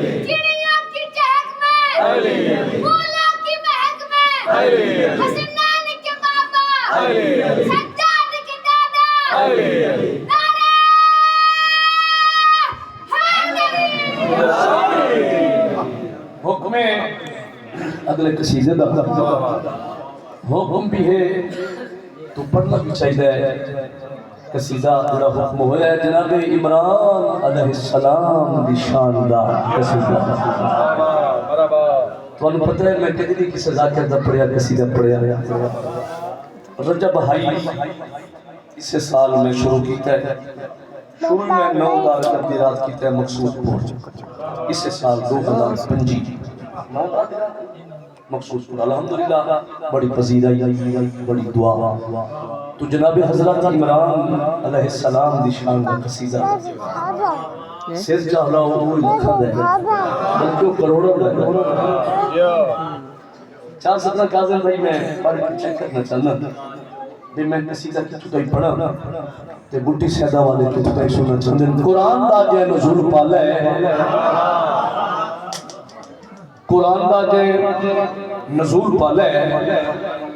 चिड़ियों की चहक में, फूलों की महक में, हसनैन के बाबा, सज्जाद के दादा, नारे हैदरी। हुक्म अगले कसीदे दा हुक्म भी है तो पढ़ना भी चाहिए। कसीदा बड़ा हुक्म होया है जनाब इमरान अलैहिस्सलाम दी शानदार कसीदा। तुहानू पता है मैं कदी भी किसी ज़ाकिर दा पढ़िया कसीदा पढ़िया रजब हाई इस साल में शुरू किया है। शुरू में 9 बार कभी रात की है मकसूद पहुंच इस साल 2025 मकसूद अल्हम्दुलिल्लाह बड़ी पसीदा बड़ी दुआ तो जनाब हजरत इमरान अलैहिस्सलाम दी शान का कसीदा सिर चाहला वो लिखा है बल्कि करोड़ों चार सत्रह काज़िम भाई मैं पढ़ के चेक करना चाहता भी मैं कसीदा कितु ताई पढ़ा ते बुट्टी सैदा वाले कितु ताई सुनना चाहते कुरान दा जे नज़ूल पाला है कुरान दा जे नज़ूल पाला है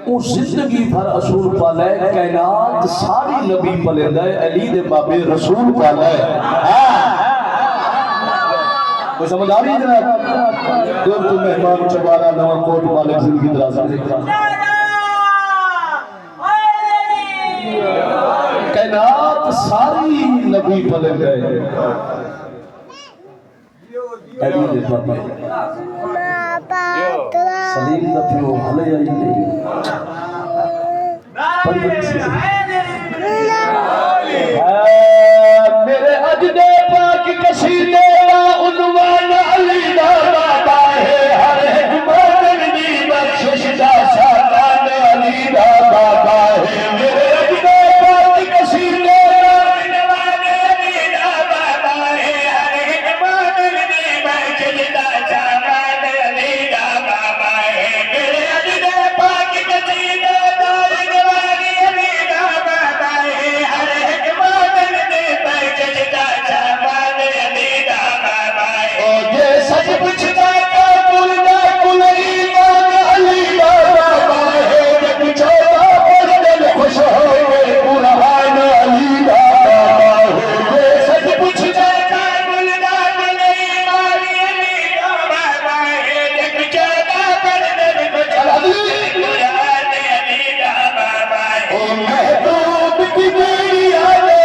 वो जिंदगी भर असूल पाला है कायनात सारी नबी पलेंदा है अली दे बाबे रसूल पाला है कोई समझ आ रही है जनाब दूर तो मेहमान चबारा नवा कोट मालिक जिंदगी दराज कायनात सारी नबी पलेंदा है अली दे बाबे सलीम दा पियो हले आई नहीं मेरे अज दे पाक कसीदे दा उन्वान अली दा बाबा है हर एक मोमिन दी बख्शिश दा सामान अली दा बाबा है मेरे अज दे पाक कसीदे दा उन्वान अली दा बाबा है हर एक मोमिन दी बख्शिश दा सामान अली दा बाबा है मेरे अज दे पाक कसीदे दा उन्वान अली दा बाबा है हर एक मोमिन दी बख्शिश दा सामान अली दा बाबा है ओ जे सच पुछदा का कुलदा कुलई मान अली दा बाबा है जग छोड़ा पर दिल खुश होवे कुरान अली दा बाबा है जे सच पुछदा का कुलदा कुलई मान अली दा बाबा है जग छोड़ा पर दिल खुश होवे कुरान अली दा बाबा है ओ महबूब की मेरी आले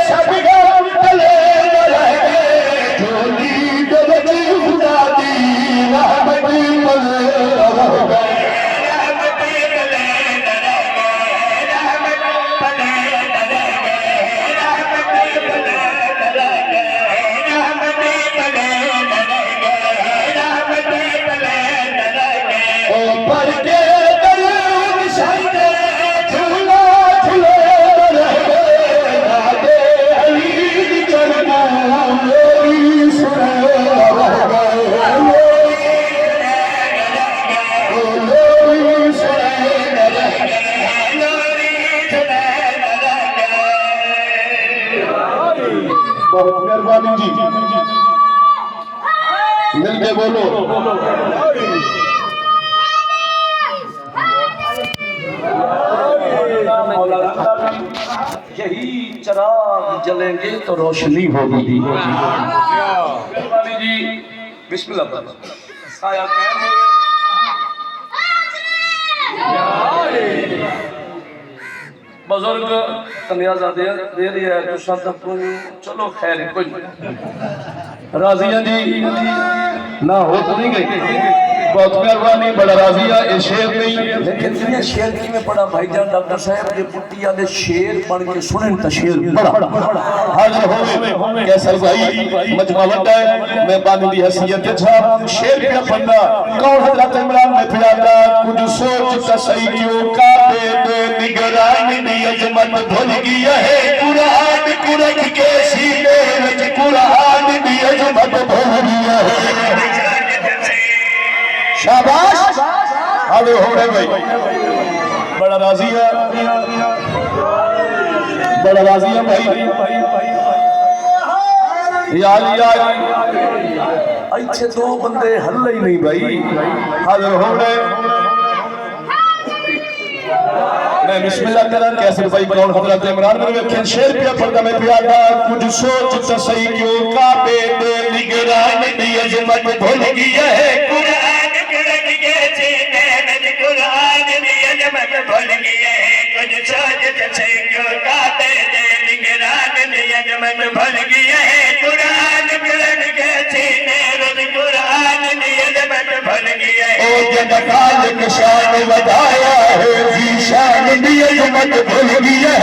सब गम तले न रहे झोली दलती खुदा दी रहमत पले रह गए रहमत पले न रह गए रहमत पले न रह गए रहमत पले न रह गए रहमत पले न रह गए रहमत पले न रह गए ओ पर के दरूद शायद झूला झूले रह गए राधे अली दी चरना मेरी सुने रह गए लोरी सुने रह गए लोरी सुने रह गए बहुत मेहरबानी जी मिल के बोलो यही चराग जलेंगे तो रोशनी होगी मेहरबानी जी बिस्मिल्लाह साया बुजुर्ग कन्याजा दे रही है तुसा तक चलो खैर कोई राजिया जी ना हो तो नहीं गई बहुत मेहरबानी बड़ा राजिया ये शेर नहीं लेकिन ये शेर की में पढ़ा भाईजान डॉक्टर साहब के पुट्टी वाले शेर बन के सुने तो शेर बड़ा हाजिर होवे कैसर भाई मजमा वड्डा है मैं बानी दी हैसियत छा शेर पे पढ़ना कौन हजरत इमरान ने फिरादा कुछ सोच का सही क्यों काबे दे निगरानी दी अजमत भूल गया है कुरान कुरन के सीने में कुरान दी अजमत भूल गया है शाबाश आगे हो रहे भाई बड़ा राजी है भाई याद अच्छे दो बंदे हल्ले ही नहीं भाई हाजिर हो गए मैं बिस्मिल्लाह करा कैसे भाई कौन हजरत इमरान में वेखन शेर पिया पढ़दा मैं पिया दा कुछ सोच तो सही क्यों काबे दे निगरान दी अजमत भूल गई है कुरान गिरन के सीने में कुरान दी अजमत भूल गई है कुछ सोच तो सही क्यों काबे दे निगरान दी अजमत भूल गई है कुरान गिरन के सीने में कुरान दी अजमत भूल गई है ओ जब खालिक शान बताया है शान दी अजमत भूल गई है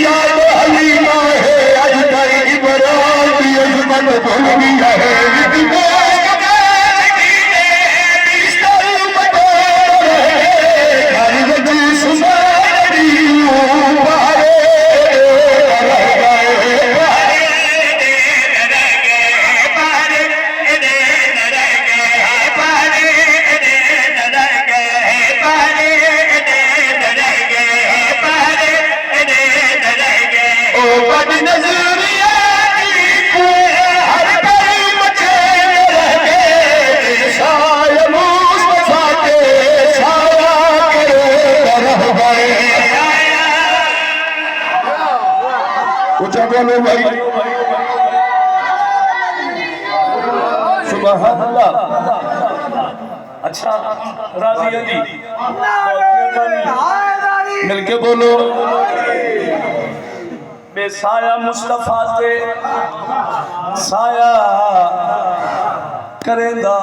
याद हलीमा है आज तक इमरान दी अजमत भूल गई है बोलो भाई सुभान अल्लाह अच्छा राजी है जी मिलके बोलो बेसाया मुस्तफा से साया करेगा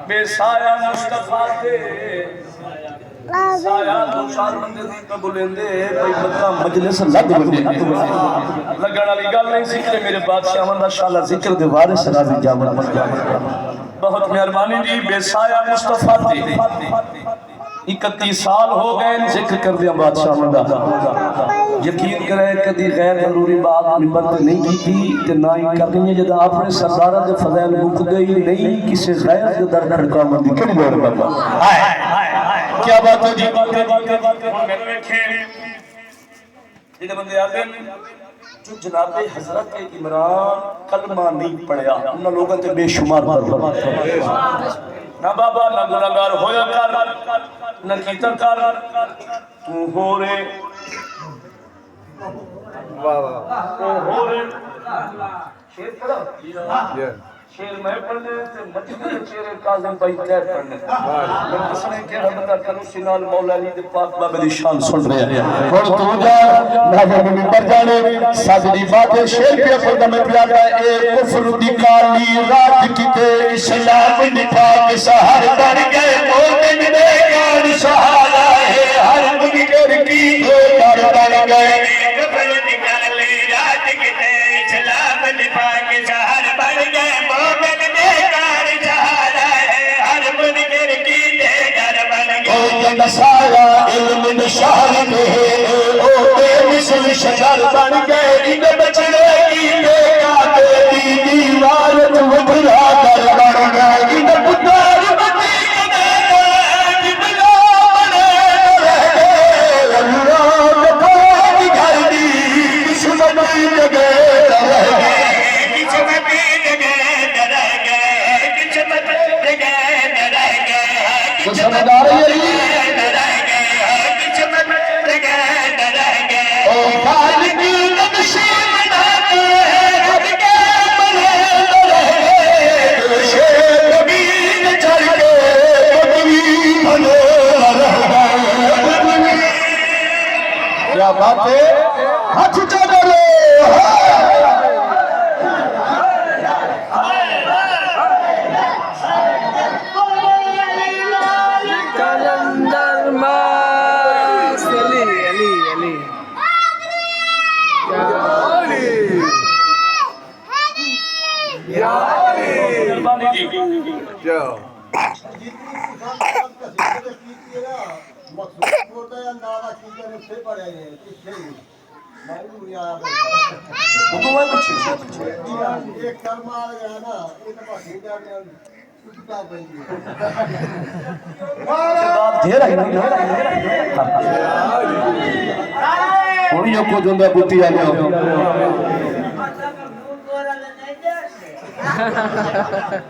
बेसाया मुस्तफा से साया दो चार बंदे दी कबूलेंदे भाई बंदा मजलिस लग बंदे लगन वाली गल नहीं सी कि मेरे बादशाह दा शाला जिक्र दे वारिस राजी जावन बहुत मेहरबानी जी बेसाया मुस्तफा ते 31 साल हो गए जिक्र कर दिया बादशाह दा यकीन करे कदी गैर जरूरी बात मिंबर पे नहीं की थी ते ना ही करनी है जदा अपने सरदार दे फज़ैल मुक गई नहीं किसी गैर दे दर खड़का मंदी कड़ी बात बाबा हाय क्या बात है जी मैंने देखे ये बंदे आते जो जनाबे हजरत इमरान कलमा नहीं पढ़िया उन लोगों ते बेशुमार ना बाबा ना गुनाहगार होया कर ना कीर्तन कर तू हो रे वाह वाह तू हो रे शेर पढ़ो शेर मैं पढ़ने से मजबूर शेर काज़िम भाई तय पढ़ने मैं किसने के हबता कनु सिनाल मौला अली दे पाक बाबे दी शान सुन रहे हैं और तू जा नाज़र में मिंबर जाने साजदी बातें शेर पे पढ़दा मैं प्यारा ए कुफ्र दी काली रात किते इस्लाम निभा के सहार बन गए मोमिन दे कान सहारा है हर मुनकर की दर बन गए कुफ्र दी काली रात किते इस्लाम निभा के सहार बन गए सारा इल्म निशान में ओ बेमिसल शजर बन गए इन बचड़े की बेकाते दी दीवार उभरा कर बन गए इन पुत्र बची कदे बिना बने रहे अल्लाह को घर दी किस्मत की जगह रह गए किस्मत की जगह रह गए किस्मत की जगह रह गए तो समझदार है क्या बात है हाथ उठा बोलो कलंदर मास अली अली अली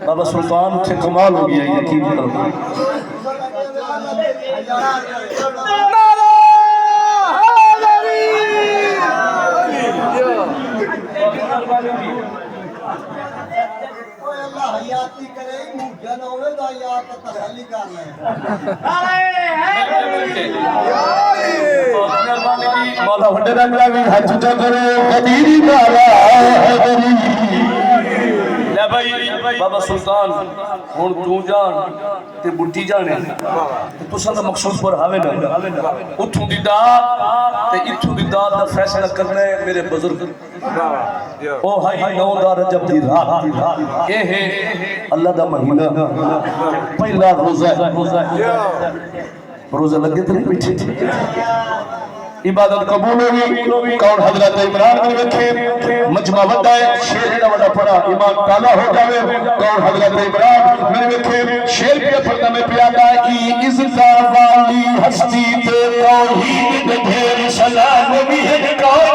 बाबा सुल्तान उठे कमाल हो गया यकीन करो हयाती करे मुझे ना होवे तो याद तो तसल्ली कर ले मौला वड्डे रंग दा भी हज तो करो कदीरी माला हैदरी ले भाई बाबा सुल्तान हुन तू जान ते बुट्टी जाने ते तुसां दा मकसूद पर हावे ना उठूं दी दात ते इथों दी दात दा फैसला करना है मेरे बुजुर्ग ओ हाई 9 दा रजब दी रात ए है अल्लाह दा महीना पहला रोजा लगे तो नहीं बैठे इबादत कबूल होगी कौन हजरत इमरान ने रखे मजमा वड्डा है शेर दा वड्डा पड़ा ईमान काला हो जावे कौन हजरत इमरान मेरे रखे शेर के पड़ता में प्यादा ई इज्जत वाली हस्ती ते तौहीद दे ढेर सलाम भी है कौन